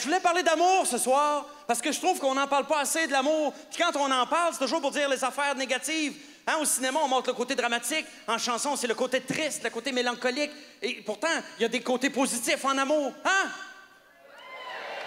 voulais parler d'amour ce soir, parce que je trouve qu'on n'en parle pas assez de l'amour. Puis quand on en parle, c'est toujours pour dire les affaires négatives. Hein, au cinéma, on montre le côté dramatique. En chanson, c'est le côté triste, le côté mélancolique. Et pourtant, il y a des côtés positifs en amour. Hein?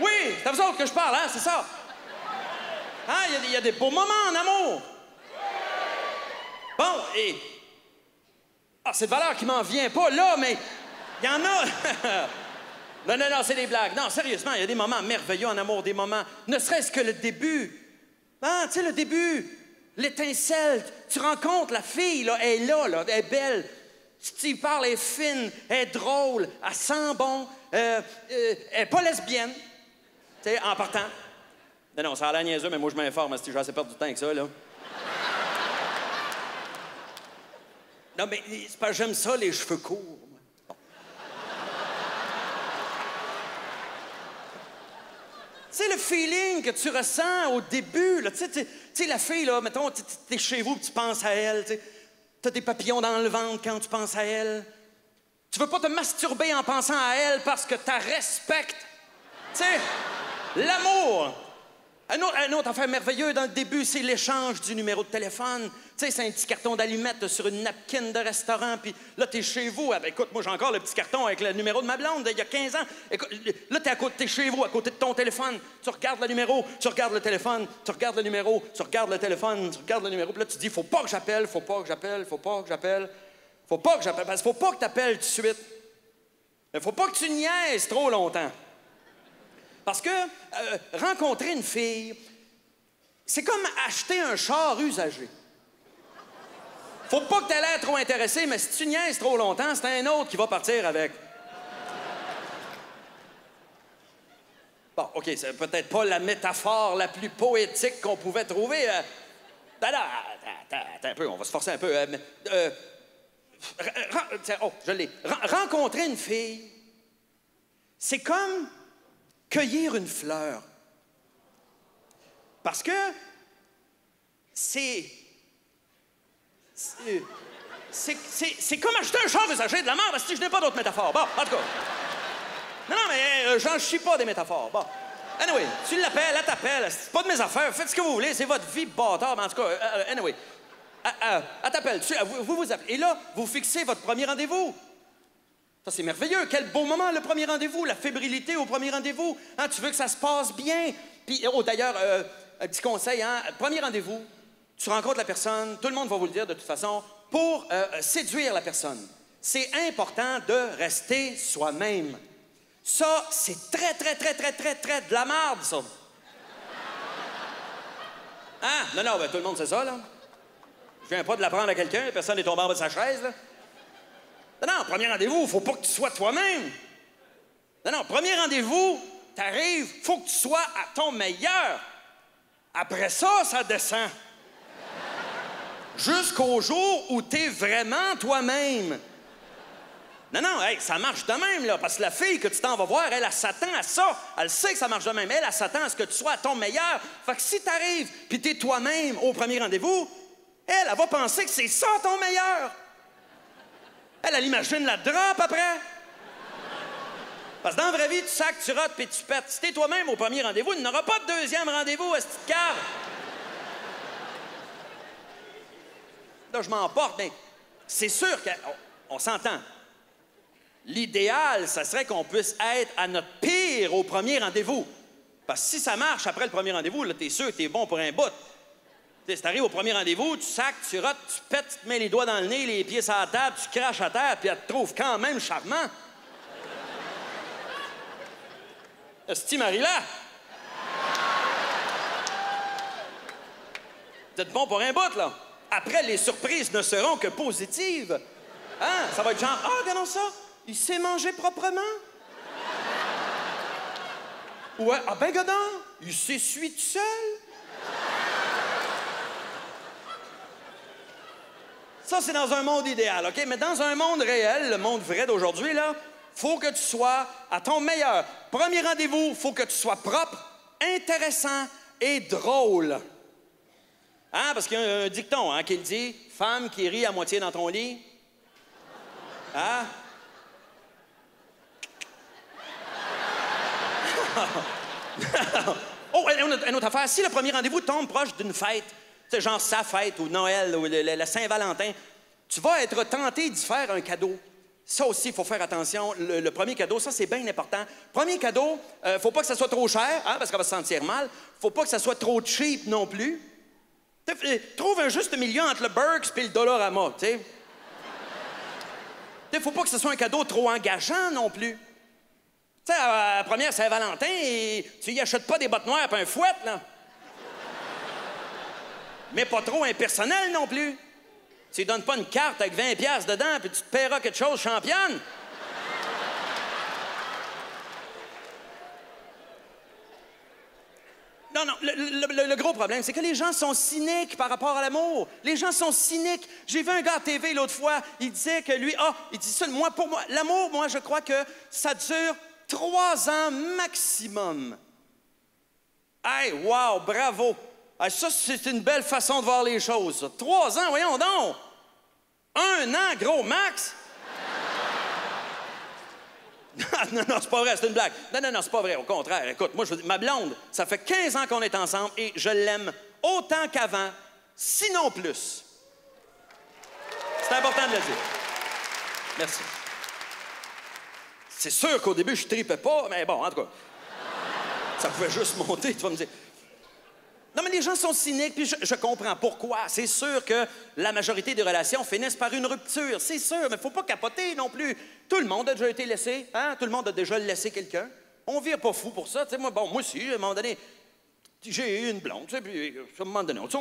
Oui, c'est à vous autres que je parle, hein, c'est ça. Hein, il y a des beaux moments en amour. Bon, et... Ah, c'est de valeur qui m'en vient pas, là, mais... Il y en a... Non, c'est des blagues. Non, sérieusement, il y a des moments merveilleux en amour, des moments... Ne serait-ce que le début. Hein, tu sais, le début, l'étincelle. Tu rencontres la fille, là, elle est là, elle est belle. Tu y parles, elle est fine, elle est drôle, elle sent bon. Elle est pas lesbienne, tu sais, en partant. Non, ça a l'air niaiseux, mais moi, je m'informe, si j'ai assez perdre du temps avec ça, là. Non, mais c'est pas j'aime ça, les cheveux courts. Bon. C'est le feeling que tu ressens au début, là. Tu sais, la fille, là, mettons, t'es chez vous et tu penses à elle, tu sais. T'as des papillons dans le ventre quand tu penses à elle. Tu veux pas te masturber en pensant à elle parce que t'as respectes. Tu sais, l'amour. Un autre affaire merveilleuse dans le début, c'est l'échange du numéro de téléphone. Tu sais, c'est un petit carton d'allumettes sur une napkin de restaurant, puis là, t'es chez vous. Ah, ben, écoute, moi, j'ai encore le petit carton avec le numéro de ma blonde d'il y a 15 ans. Écoute, là, t'es chez vous, à côté de ton téléphone. Tu regardes le numéro, tu regardes le téléphone, tu regardes le numéro, tu regardes le téléphone, tu regardes le numéro, puis là, tu te dis, faut pas que j'appelle, faut pas que j'appelle, faut pas que j'appelle, faut pas que j'appelle, parce qu'il faut pas que t'appelles tout de suite. Il faut pas que tu niaises trop longtemps. Parce que rencontrer une fille, c'est comme acheter un char usagé. Faut pas que tu aies l'air trop intéressé, mais si tu niaises trop longtemps, c'est un autre qui va partir avec. Bon, OK, c'est peut-être pas la métaphore la plus poétique qu'on pouvait trouver. Attends un peu, on va se forcer un peu. Je l'ai. Rencontrer une fille, c'est comme cueillir une fleur. Parce que c'est comme acheter un char usagé de la merde, parce que je n'ai pas d'autres métaphores. Bon, en tout cas. Non, mais j'en chie pas des métaphores. Bon. Anyway, tu l'appelles, elle t'appelle. C'est pas de mes affaires. Faites ce que vous voulez. C'est votre vie, bâtard. Mais en tout cas, anyway. Elle t'appelle. Vous appelez. Et là, vous fixez votre premier rendez-vous. Ça, c'est merveilleux. Quel beau moment, le premier rendez-vous. La fébrilité au premier rendez-vous. Hein, tu veux que ça se passe bien. Puis, d'ailleurs, un petit conseil, hein. Premier rendez-vous, tu rencontres la personne, tout le monde va vous le dire de toute façon, pour séduire la personne. C'est important de rester soi-même. Ça, c'est très de la merde, ça. Hein? Non, ben, tout le monde sait ça, là. Je viens pas de l'apprendre à quelqu'un, personne n'est tombé en bas de sa chaise, là. Non, premier rendez-vous, faut pas que tu sois toi-même. Non, premier rendez-vous, t'arrives, faut que tu sois à ton meilleur. Après ça, ça descend. Jusqu'au jour où t'es vraiment toi-même. Non, hey, ça marche de même, là, parce que la fille que tu t'en vas voir, elle s'attend à ça. Elle sait que ça marche de même. Elle s'attend à ce que tu sois à ton meilleur. Fait que si t'arrives puis t'es toi-même au premier rendez-vous, elle va penser que c'est ça ton meilleur. Elle imagine la drop après. Parce que dans la vraie vie, tu sacs, tu rotes puis tu pètes. Si t'es toi-même au premier rendez-vous, il n'y aura pas de deuxième rendez-vous, est-ce que tu te caves? Là, je m'emporte, mais c'est sûr qu'on s'entend. L'idéal, ça serait qu'on puisse être à notre pire au premier rendez-vous. Parce que si ça marche après le premier rendez-vous, là, t'es sûr que t'es bon pour un bout. Si t'arrives au premier rendez-vous, tu sacs, tu rotes, tu pètes, tu te mets les doigts dans le nez, les pieds sur la table, tu craches à terre, puis elle te trouve quand même charmant. Esti Marie-là! Vous êtes bon pour un bout, là. Après, les surprises ne seront que positives. Hein? Ça va être genre, regardons ça, il sait manger proprement. Ouais, ben, gadon, il s'essuie tout seul. Ça, c'est dans un monde idéal, OK? Mais dans un monde réel, le monde vrai d'aujourd'hui, là, faut que tu sois à ton meilleur. Premier rendez-vous, faut que tu sois propre, intéressant et drôle. Hein? Parce qu'il y a un dicton, hein, qui le dit, « Femme qui rit à moitié dans ton lit. » Hein? Oh, une autre affaire. Si le premier rendez-vous tombe proche d'une fête, c'est genre sa fête ou Noël ou la Saint-Valentin, tu vas être tenté d'y faire un cadeau. Ça aussi, il faut faire attention. Le premier cadeau, ça, c'est bien important. Premier cadeau, faut pas que ça soit trop cher, hein, parce qu'elle va se sentir mal. Faut pas que ça soit trop cheap non plus. Trouve un juste milieu entre le Burks et le Dollarama, tu sais. Faut pas que ce soit un cadeau trop engageant non plus. Tu sais, à la première Saint-Valentin, tu y achètes pas des bottes noires et un fouet, là. Mais pas trop impersonnel non plus. Tu lui donnes pas une carte avec 20 piastres dedans, puis tu te paieras quelque chose, championne. Non, non, le gros problème, c'est que les gens sont cyniques par rapport à l'amour. Les gens sont cyniques. J'ai vu un gars à TV l'autre fois, il disait que lui, il dit ça, pour moi, l'amour, moi, je crois que ça dure 3 ans maximum. Hey, wow, bravo. Hey, ça, c'est une belle façon de voir les choses, ça. 3 ans, voyons donc. 1 an, gros max. Non, c'est pas vrai, c'est une blague. Non, c'est pas vrai, au contraire. Écoute, moi, ma blonde, ça fait 15 ans qu'on est ensemble et je l'aime autant qu'avant, sinon plus. C'est important de le dire. Merci. C'est sûr qu'au début, je tripais pas, mais bon, en tout cas, ça pouvait juste monter, tu vas me dire. Non, mais les gens sont cyniques, puis je comprends pourquoi. C'est sûr que la majorité des relations finissent par une rupture, c'est sûr, mais il faut pas capoter non plus. Tout le monde a déjà été laissé, hein? Tout le monde a déjà laissé quelqu'un. On vire pas fou pour ça. Tu sais, moi aussi, à un moment donné, j'ai eu une blonde, tu sais, puis à un moment donné, tu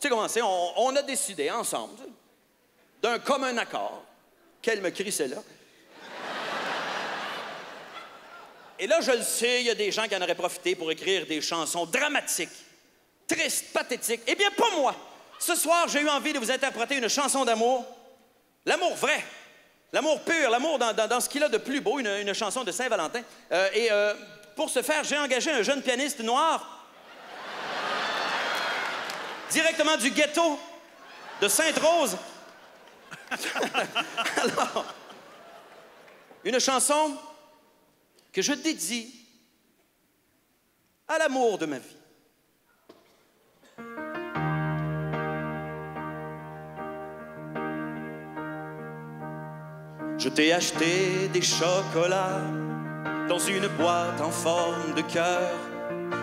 sais comment c'est, on a décidé ensemble, d'un commun accord, qu'elle me crissait là. Et là, je le sais, il y a des gens qui en auraient profité pour écrire des chansons dramatiques, tristes, pathétiques. Eh bien, pas moi. Ce soir, j'ai eu envie de vous interpréter une chanson d'amour. L'amour vrai. L'amour pur, l'amour dans ce qu'il a de plus beau, une chanson de Saint-Valentin. Pour ce faire, j'ai engagé un jeune pianiste noir, directement du ghetto de Sainte-Rose. Alors, une chanson que je dédie à l'amour de ma vie. Je t'ai acheté des chocolats dans une boîte en forme de cœur.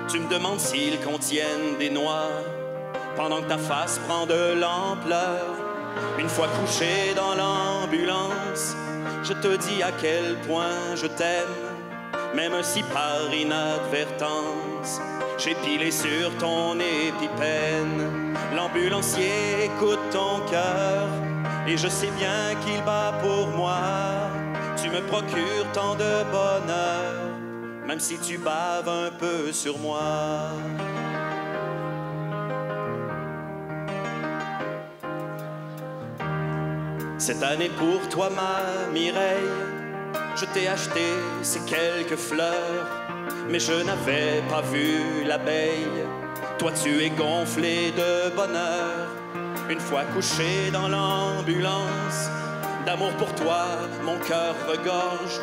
Tu me demandes s'ils contiennent des noix pendant que ta face prend de l'ampleur. Une fois couché dans l'ambulance, je te dis à quel point je t'aime, même si par inadvertance j'ai pilé sur ton épipène. L'ambulancier écoute ton cœur et je sais bien qu'il bat pour moi. Tu me procures tant de bonheur, même si tu baves un peu sur moi. Cette année pour toi, ma Mireille, je t'ai acheté ces quelques fleurs, mais je n'avais pas vu l'abeille. Toi, tu es gonflé de bonheur. Une fois couché dans l'ambulance, d'amour pour toi, mon cœur regorge.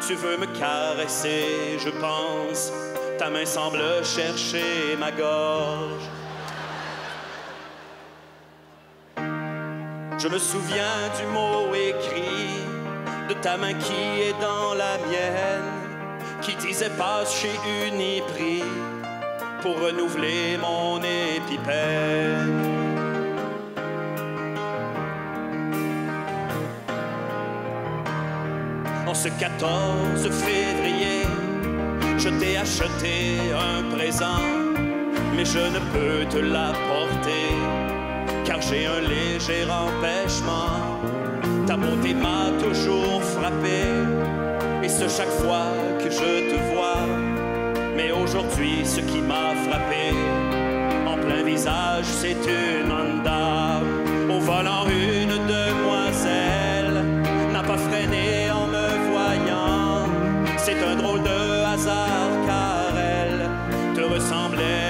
Tu veux me caresser, je pense. Ta main semble chercher ma gorge. Je me souviens du mot écrit, de ta main qui est dans la mienne, qui disait passe chez Uniprix pour renouveler mon épipène. En ce 14 février, je t'ai acheté un présent, mais je ne peux te l'apporter, car j'ai un léger empêchement. Ta beauté m'a toujours frappé, et ce chaque fois que je te vois. Mais aujourd'hui, ce qui m'a frappé, en plein visage, c'est une Honda. Au volant, une demoiselle n'a pas freiné en me voyant. C'est un drôle de hasard, car elle te ressemblait